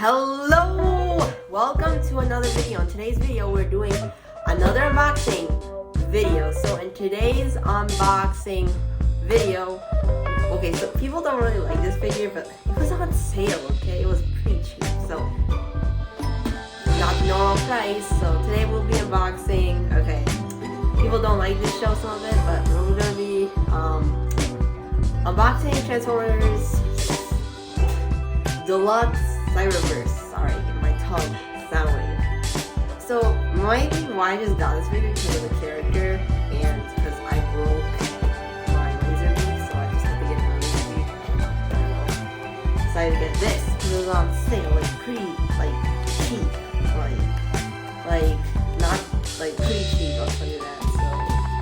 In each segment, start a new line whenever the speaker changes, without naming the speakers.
Hello! Welcome to another video. In today's video, we're doing another unboxing video. So in today's unboxing video, okay, so people don't really like this figure, but it was on sale, okay? It was pretty cheap, so not the normal price. So today we'll be unboxing, okay, people don't like this show some of it, but we're gonna be unboxing Transformers Deluxe Cyberverse. Sorry, my tongue. Soundwave. So my thing why I just got this figure because of the character and because I broke my laser beam, so I just had to get my laser beam. Decided to get this because it was on sale, like pretty cheap, not like pretty cheap. I'll tell you that.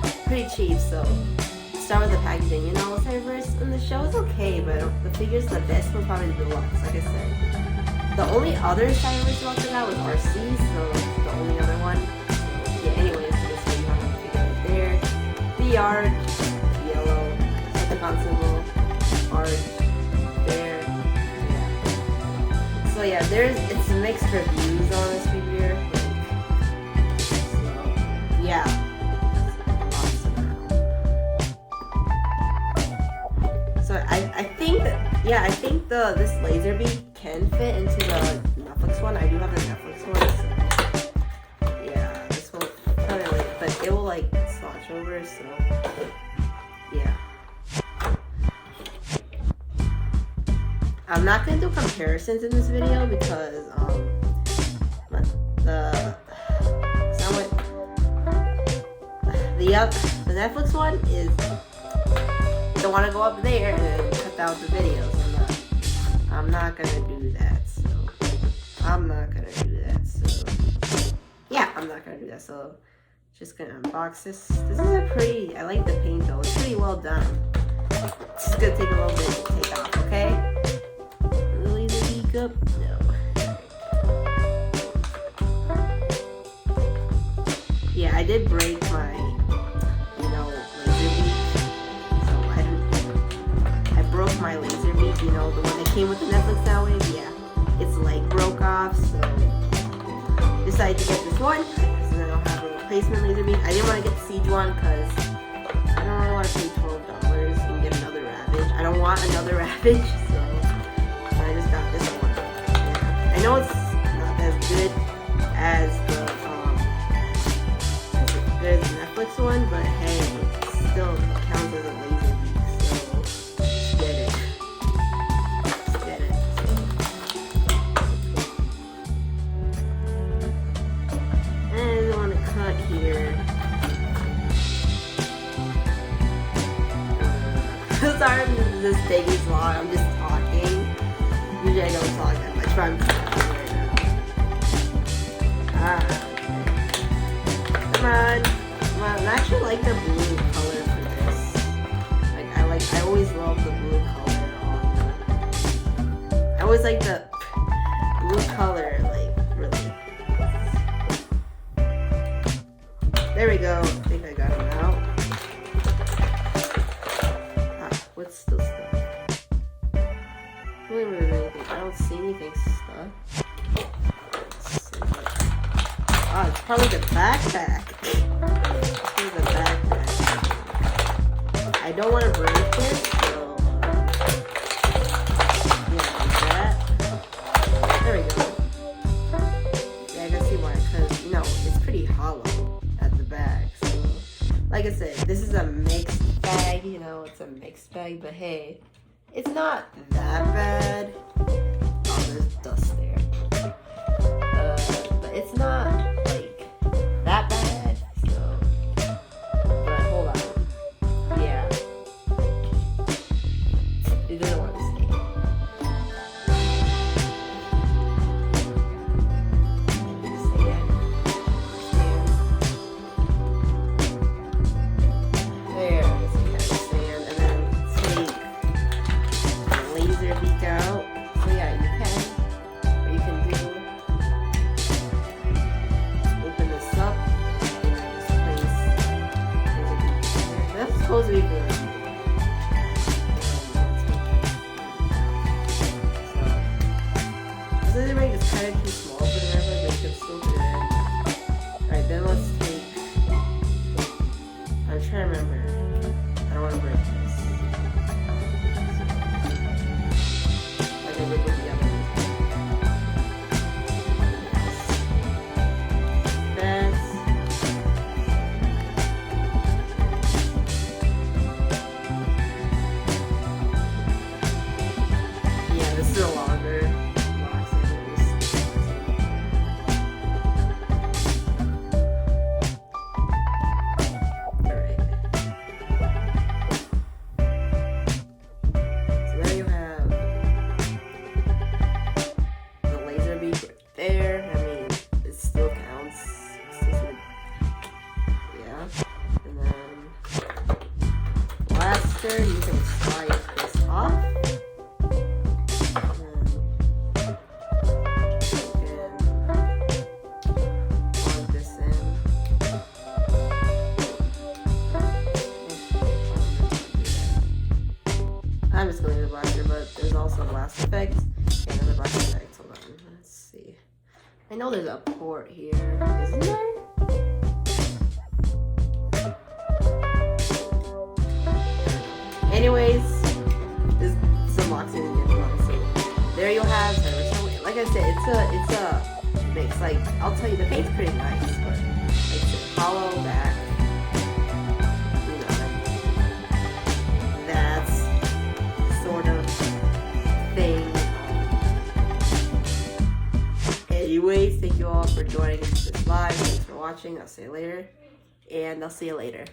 So pretty cheap. So start with the packaging. You know, Cyberverse in the show is okay, but the figure's the best one, probably the Deluxe, like I said. The only other Cyberverse Deluxe I got was RC, so the only other one. Yeah, anyways, just so you have a figure right there. The art, yellow, Decepticon symbol, art, there, yeah. So yeah, it's mixed reviews on this figure. So, yeah. I think this laser beam can fit into the Netflix one. I do have the Netflix one, so yeah, this will kind of but it will swatch over, so yeah. I'm not gonna do comparisons in this video because the Netflix one is don't want to go up there and then cut out the videos. I'm not gonna do that. So yeah, I'm not gonna do that. So just gonna unbox this. This is I like the paint though. It's pretty well done. It's just gonna take a little bit to take off. Okay. Really the leak up? No. Yeah, I did break my broke my laser beam, the one that came with the Netflix Soundwave. Yeah, it's broke off, so decided to get this one because then I'll have a replacement laser beam. I didn't want to get the Siege one because I don't really want to pay $12 and get another Ravage. I don't want another Ravage, so I just got this one. Yeah. I know it's not as good as the Netflix one, but hey, it still counts as a laser beam. Sorry this is taking so long, I'm just talking. Usually I don't talk that much, but I'm talking right now. Come on. I actually like the blue color for this. I always love the blue color I always like the blue color, really. There we go. I think I got him out. What's still stuck? Wait, anything. I don't see anything stuck. Oh, it's probably the backpack. It's the backpack. I don't want to break it, so yeah, like that. There we go. Yeah, I can see why, because it's pretty hollow at the back. So, like I said, this is a mixed bag, it's a mixed bag, but hey, it's not that bad. Oh, there's dust there. But it's not that bad, so, but hold on. Yeah. It doesn't want to stay. mic is kind of too small for the river, but you can still do it. Alright, then let's take... I'm trying to remember. I don't want to break this. Like I did with the other one. That's... Yeah, this is a longer box. Alright. So there you have the laser beak right there. I mean, it still counts. It's just yeah. And then blaster, you can slide this off. I'm just going to leave the blaster, but there's also a blast effect and another blast effect. Hold on, let's see. I know there's a port here, isn't there? Anyways, this is unboxing again. So there you have Cyberverse. Like I said, it's a mix. Like I'll tell you, the paint's pretty nice, but like it's hollow back. You know, that's sort of thing. Anyways, thank you all for joining this live. Thanks for watching. I'll see you later, and I'll see you later.